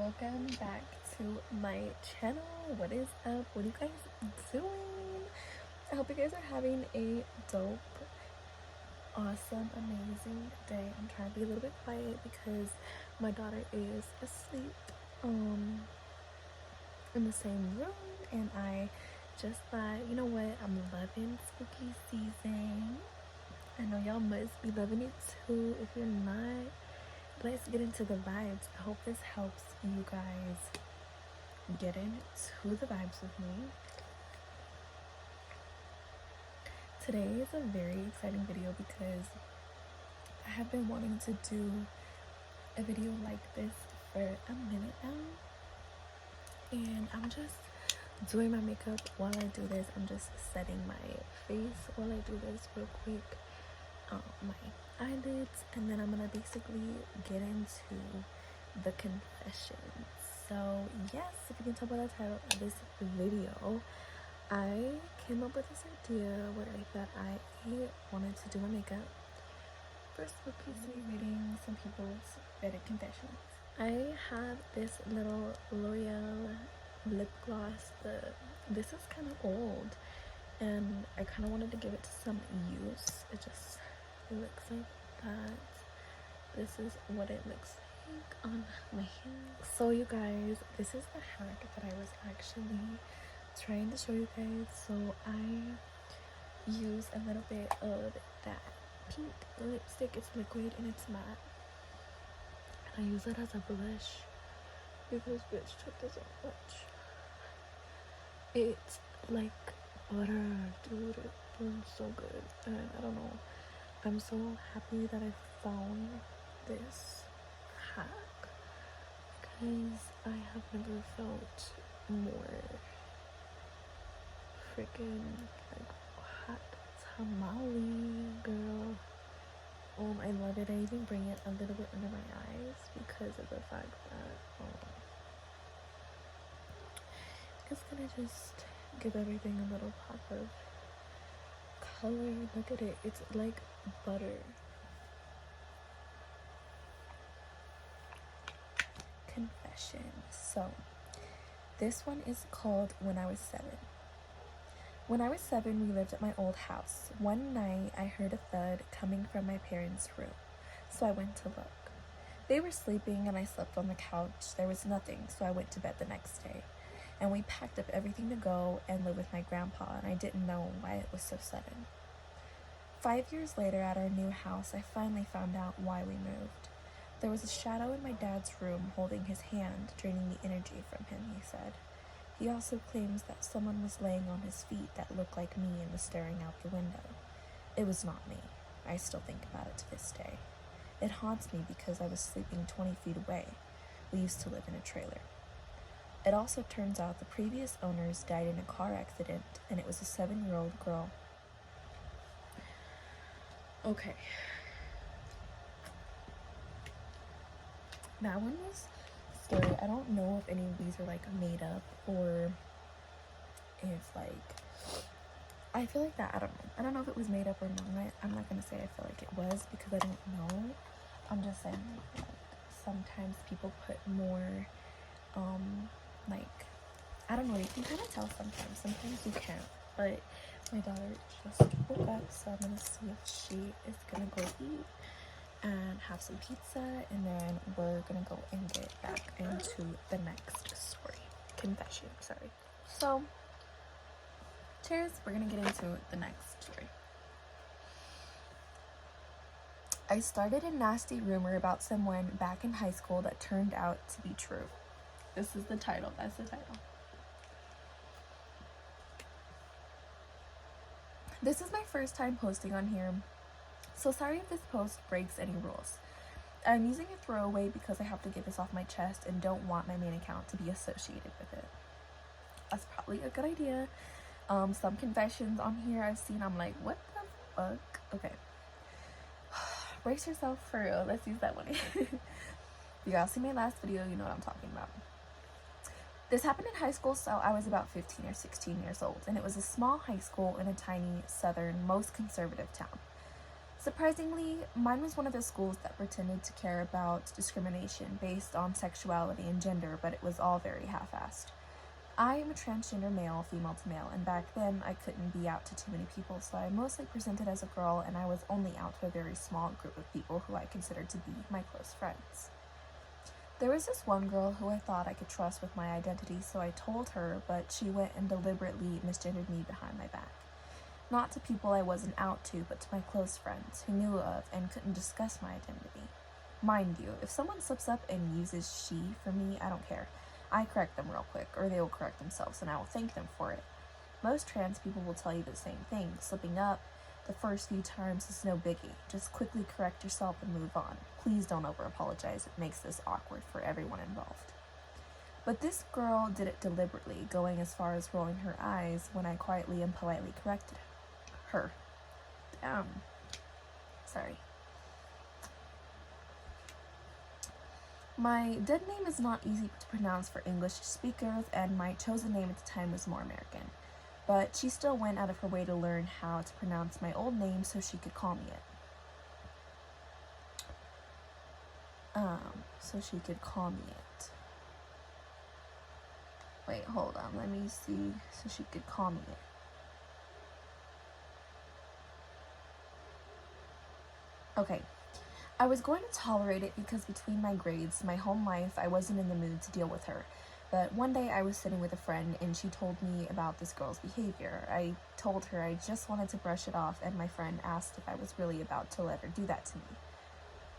welcome back to my channel. What is up? What are you guys doing? I hope you guys are having a dope, awesome, amazing day. I'm trying to be a little bit quiet because my daughter is asleep in the same room, and I just thought, you know what, I'm loving spooky season. I know y'all must be loving it too. If you're not, let's get into the vibes. I hope this helps you guys get into the vibes with me. Today is a very exciting video because I have been wanting to do a video like this for a minute now, and I'm just doing my makeup while I do this. I'm just setting my face while I do this real quick, my eyelids, and then I'm gonna basically get into the confessions. So yes, if you can tell by the title of this video, I came up with this idea where I thought I wanted to do my makeup. First, we'll be reading some people's Reddit confessions. I have this little L'Oreal lip gloss. This is kind of old, and I kind of wanted to give it some use. It looks like that. This is what it looks like on my hands. So you guys, this is the hack that I was actually trying to show you guys. So I use a little bit of that pink lipstick. It's liquid and it's matte. I use it as a blush because bitch, check this out. Watch. It's like butter, dude. It burns so good, and I don't know. I'm so happy that I found this hack because I have never felt more freaking like hot tamale, girl. I love it. I even bring it a little bit under my eyes because of the fact that it's gonna just give everything a little pop of color. Look at it. It's like butter. Confession. So this one is called When I Was 7. When I was 7, we lived at my old house. One night I heard a thud coming from my parents' room, so I went to look. They were sleeping and I slept on the couch. There was nothing, so I went to bed the next day, and we packed up everything to go and live with my grandpa, and I didn't know why it was so sudden. 5 years later, at our new house, I finally found out why we moved. There was a shadow in my dad's room holding his hand, draining the energy from him, he said. He also claims that someone was laying on his feet that looked like me and was staring out the window. It was not me. I still think about it to this day. It haunts me because I was sleeping 20 feet away. We used to live in a trailer. It also turns out the previous owners died in a car accident, and it was a 7-year-old girl. Okay. That one was scary. I don't know if any of these are like made up or if like, I feel like that, I don't know if it was made up or not. I'm not gonna say I feel like it was because I don't know. I'm just saying like sometimes people put more like, I don't know, you can kind of tell sometimes you can't. But my daughter just woke up, so I'm gonna see if she is gonna go eat and have some pizza, and then we're gonna go and get back into the next story. Confession, sorry. So, cheers, we're gonna get into the next story. I started a nasty rumor about someone back in high school that turned out to be true. This is the title, that's the title. This is my first time posting on here, so sorry if this post breaks any rules. I'm using a throwaway because I have to get this off my chest and don't want my main account to be associated with it. That's probably a good idea. Some confessions on here I've seen, I'm like, what the fuck? Okay. Brace yourself for real. Let's use that one. If you guys see my last video, you know what I'm talking about. This happened in high school, so I was about 15 or 16 years old, and it was a small high school in a tiny southern, most conservative town. Surprisingly, mine was one of those schools that pretended to care about discrimination based on sexuality and gender, but it was all very half-assed. I am a transgender male, female to male, and back then I couldn't be out to too many people, so I mostly presented as a girl, and I was only out to a very small group of people who I considered to be my close friends. There was this one girl who I thought I could trust with my identity, so I told her, but she went and deliberately misgendered me behind my back. Not to people I wasn't out to, but to my close friends who knew of and couldn't discuss my identity. Mind you, if someone slips up and uses she for me, I don't care. I correct them real quick, or they will correct themselves, and I will thank them for it. Most trans people will tell you the same thing. Slipping up the first few times is no biggie. Just quickly correct yourself and move on. Please don't over-apologize. It makes this awkward for everyone involved. But this girl did it deliberately, going as far as rolling her eyes when I quietly and politely corrected her. Sorry. My dead name is not easy to pronounce for English speakers, and my chosen name at the time was more American. But she still went out of her way to learn how to pronounce my old name so she could call me it. Wait, hold on, let me see. So she could call me it. Okay. I was going to tolerate it because between my grades, my home life, I wasn't in the mood to deal with her. But one day I was sitting with a friend and she told me about this girl's behavior. I told her I just wanted to brush it off, and my friend asked if I was really about to let her do that to me.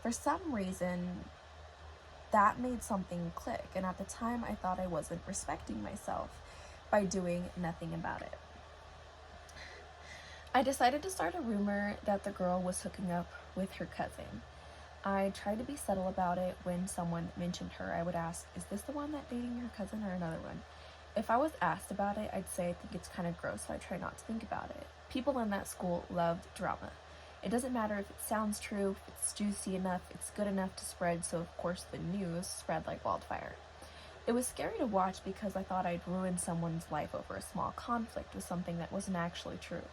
For some reason, that made something click, and at the time I thought I wasn't respecting myself by doing nothing about it. I decided to start a rumor that the girl was hooking up with her cousin. I tried to be subtle about it. When someone mentioned her, I would ask, is this the one that dating your cousin or another one? If I was asked about it, I'd say I think it's kind of gross, so I try not to think about it. People in that school loved drama. It doesn't matter if it sounds true, if it's juicy enough, it's good enough to spread, so of course the news spread like wildfire. It was scary to watch because I thought I'd ruined someone's life over a small conflict with something that wasn't actually true.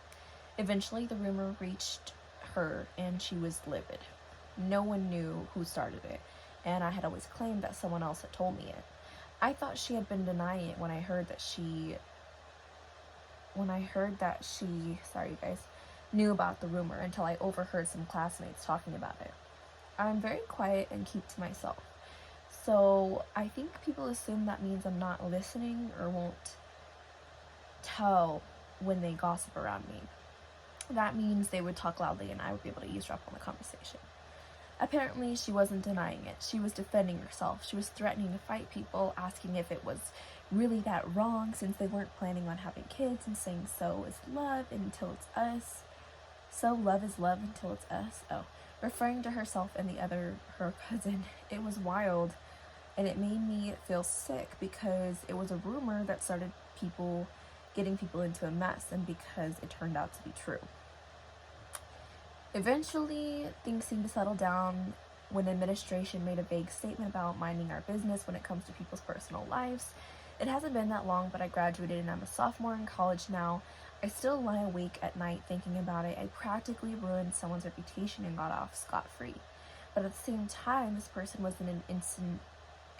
Eventually, the rumor reached her, and she was livid. No one knew who started it, and I had always claimed that someone else had told me it. I thought she had been denying it when I heard that she sorry you guys, knew about the rumor until I overheard some classmates talking about it. I'm very quiet and keep to myself. So I think people assume that means I'm not listening or won't tell when they gossip around me. That means they would talk loudly and I would be able to eavesdrop on the conversation. Apparently, she wasn't denying it. She was defending herself. She was threatening to fight people, asking if it was really that wrong since they weren't planning on having kids, and saying so is love until it's us. So love is love until it's us. Referring to herself and her cousin. It was wild, and it made me feel sick because it was a rumor that started getting people into a mess, and because it turned out to be true. Eventually, things seemed to settle down when administration made a vague statement about minding our business when it comes to people's personal lives. It hasn't been that long, but I graduated and I'm a sophomore in college now. I still lie awake at night thinking about it. I practically ruined someone's reputation and got off scot-free. But at the same time, this person was in an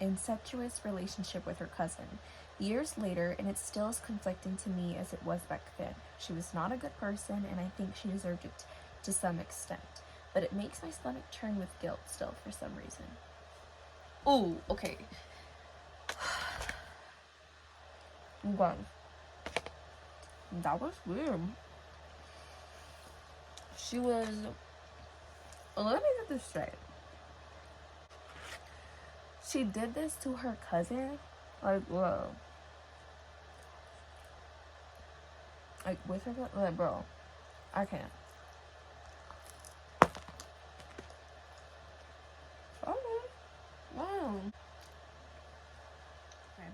incestuous relationship with her cousin. Years later, and it still is conflicting to me as it was back then. She was not a good person, and I think she deserved it to some extent, but it makes my stomach churn with guilt still for some reason. Oh, okay. That was weird. Let me get this straight. She did this to her cousin? Like, whoa. Like, with her cousin? Like, bro, I can't. Wow. Okay.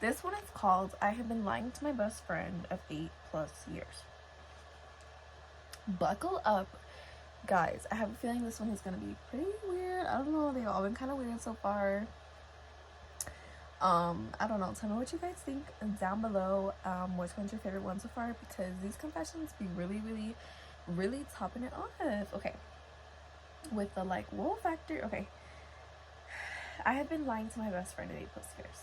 This one is called I Have Been Lying to My Best Friend of 8+ years. Buckle up, guys. I have a feeling this one is going to be pretty weird. I don't know, they've all been kind of weird so far. I don't know, tell me what you guys think down below. Which one's your favorite one so far, because these confessions be really topping it off. Okay, with the like whoa factor. Okay, I have been lying to my best friend at 8 years.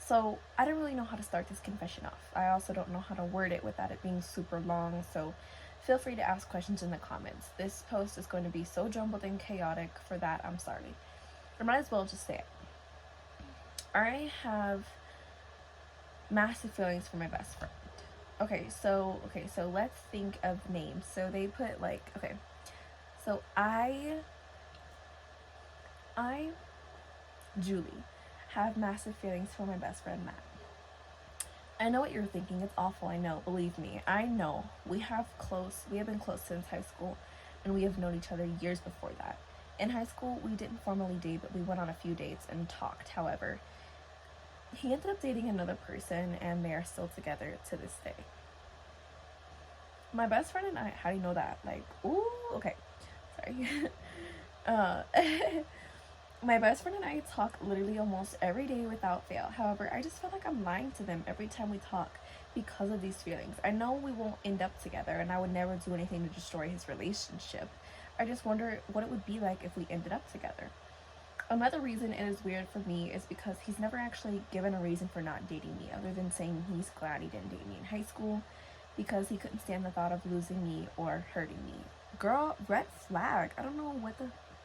So I don't really know how to start this confession off. I also don't know how to word it without it being super long, so feel free to ask questions in the comments. This post is going to be so jumbled and chaotic. For that, I'm sorry. I might as well just say it. I have massive feelings for my best friend. Okay, so let's think of names. So they put like, okay, so I Julie have massive feelings for my best friend Matt. I know what you're thinking. It's awful. I know. Believe me. I know. We have been close since high school, and we have known each other years before that. In high school, we didn't formally date, but we went on a few dates and talked. However, he ended up dating another person, and they are still together to this day. My best friend and I, how do you know that? Like, ooh, okay. Sorry. My best friend and I talk literally almost every day without fail. However, I just feel like I'm lying to them every time we talk because of these feelings. I know we won't end up together, and I would never do anything to destroy his relationship. I just wonder what it would be like if we ended up together. Another reason it is weird for me is because he's never actually given a reason for not dating me, other than saying he's glad he didn't date me in high school because he couldn't stand the thought of losing me or hurting me. Girl, red flag. I don't know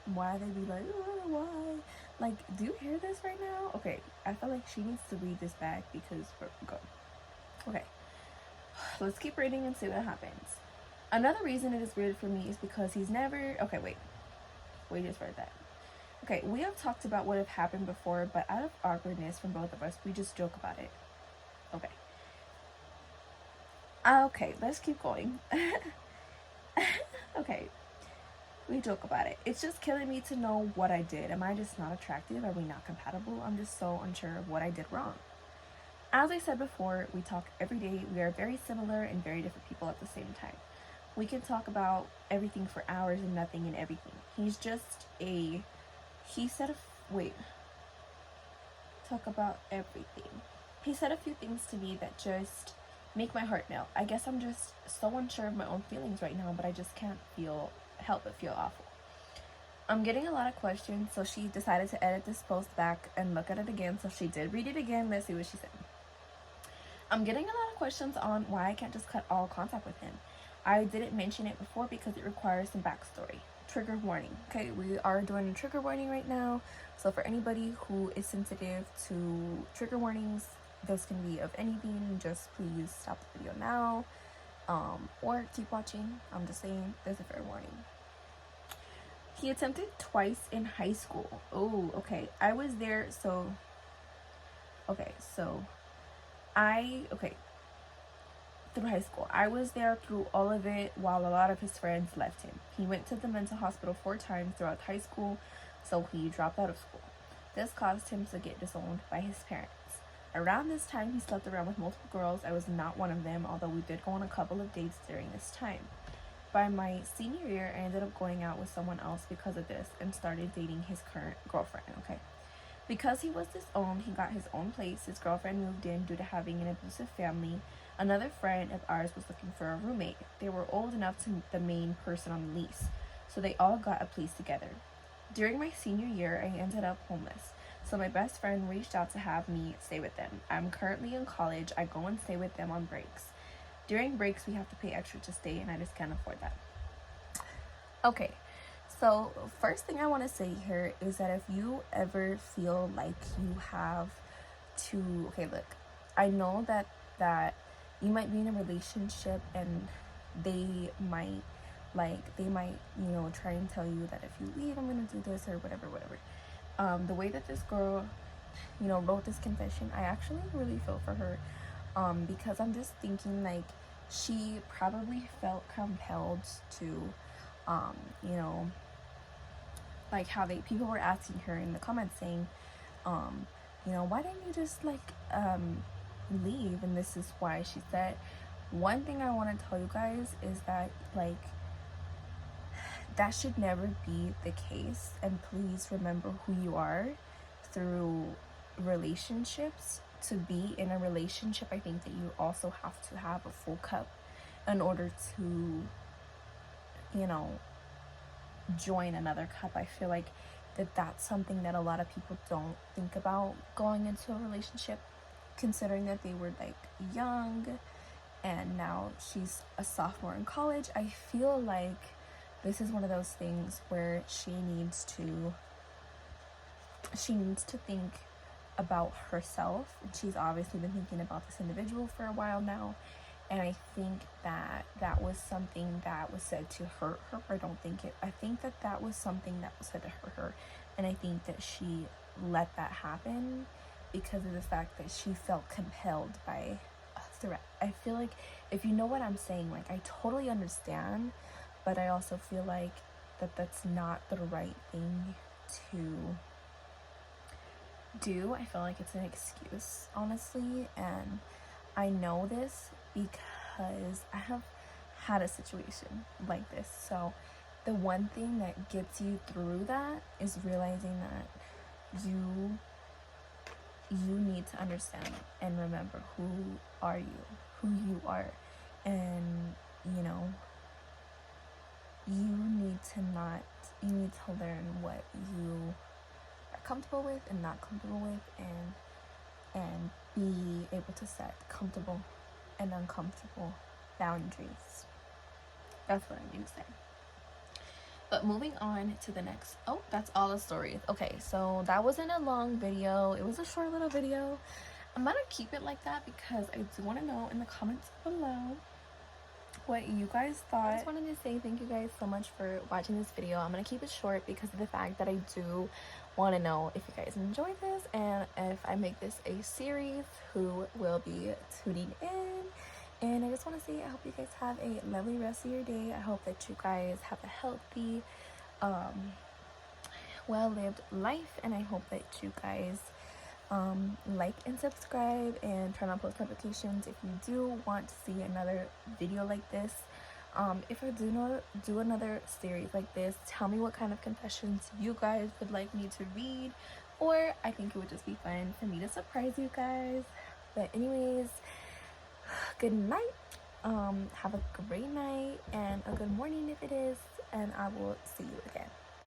why they be like, oh, why? Like, do you hear this right now? Okay, I feel like she needs to read this back because go. Okay, let's keep reading and see what happens. Another reason it is weird for me is because he's never. Okay, wait. We just read that. Okay, we have talked about what have happened before, but out of awkwardness from both of us, we just joke about it. Okay. Okay, let's keep going. Okay. We joke about it. It's just killing me to know what I did. Am I just not attractive? Are we not compatible? I'm just so unsure of what I did wrong. As I said before, we talk every day. We are very similar and very different people at the same time. We can talk about everything for hours and nothing and everything. He's just talk about everything. He said a few things to me that just make my heart melt. I guess I'm just so unsure of my own feelings right now, but I just can't help but feel awful. I'm getting a lot of questions, so she decided to edit this post back and look at it again. So she did read it again. Let's see what she said. I'm getting a lot of questions on why I can't just cut all contact with him. I didn't mention it before because it requires some backstory. Trigger warning. Okay, we are doing a trigger warning right now. So for anybody who is sensitive to trigger warnings, this can be of anything. Just please stop the video now, or keep watching. I'm just saying there's a fair warning. He attempted twice in high school. Oh, okay. I was there, so through high school. I was there through all of it while a lot of his friends left him. He went to the mental hospital 4 times throughout high school, so he dropped out of school. This caused him to get disowned by his parents. Around this time, he slept around with multiple girls. I was not one of them, although we did go on a couple of dates during this time. By my senior year, I ended up going out with someone else because of this and started dating his current girlfriend, okay? Because he was disowned, he got his own place. His girlfriend moved in due to having an abusive family. Another friend of ours was looking for a roommate. They were old enough to meet the main person on the lease, so they all got a place together. During my senior year, I ended up homeless, so my best friend reached out to have me stay with them. I'm currently in college. I go and stay with them on breaks. During breaks, we have to pay extra to stay, and I just can't afford that. Okay, so first thing I want to say here is that if you ever feel like you have to, okay, look, I know that you might be in a relationship and they might, try and tell you that if you leave, I'm going to do this or whatever. The way that this girl, wrote this confession, I actually really feel for her, because I'm just thinking, like, she probably felt compelled to, like how people were asking her in the comments saying, why didn't you just leave? And this is why she said, one thing I want to tell you guys is that, like, that should never be the case, and please remember who you are through relationships, to be in a relationship, I think that you also have to have a full cup in order to, you know, join another cup. I feel like that's something that a lot of people don't think about going into a relationship, considering that they were like young and now she's a sophomore in college. I feel like this is one of those things where she needs to think about herself. She's obviously been thinking about this individual for a while now, and I think that was something that was said to hurt her. I think that was something that was said to hurt her, and I think that she let that happen because of the fact that she felt compelled by a threat. I feel like, if you know what I'm saying, like, I totally understand, but I also feel like that's not the right thing to do. I feel like it's an excuse, honestly, and I know this because I have had a situation like this. So the one thing that gets you through that is realizing that you need to understand and remember who you are, and you need to learn what you are comfortable with and not comfortable with, and be able to set comfortable and uncomfortable boundaries. That's what I need to say. But moving on to the next, that's all the stories. Okay, so that wasn't a long video, it was a short little video. I'm gonna keep it like that because I do want to know in the comments below what you guys thought. I just wanted to say thank you guys so much for watching this video. I'm gonna keep it short because of the fact that I do want to know if you guys enjoy this, and if I make this a series, who will be tuning in. And I just want to say I hope you guys have a lovely rest of your day. I hope that you guys have a healthy, well-lived life, and I hope that you guys like and subscribe and turn on post notifications if you do want to see another video like this. If I do another series like this, tell me what kind of confessions you guys would like me to read, or I think it would just be fun for me to surprise you guys. But anyways, good night. Have a great night and a good morning if it is, and I will see you again.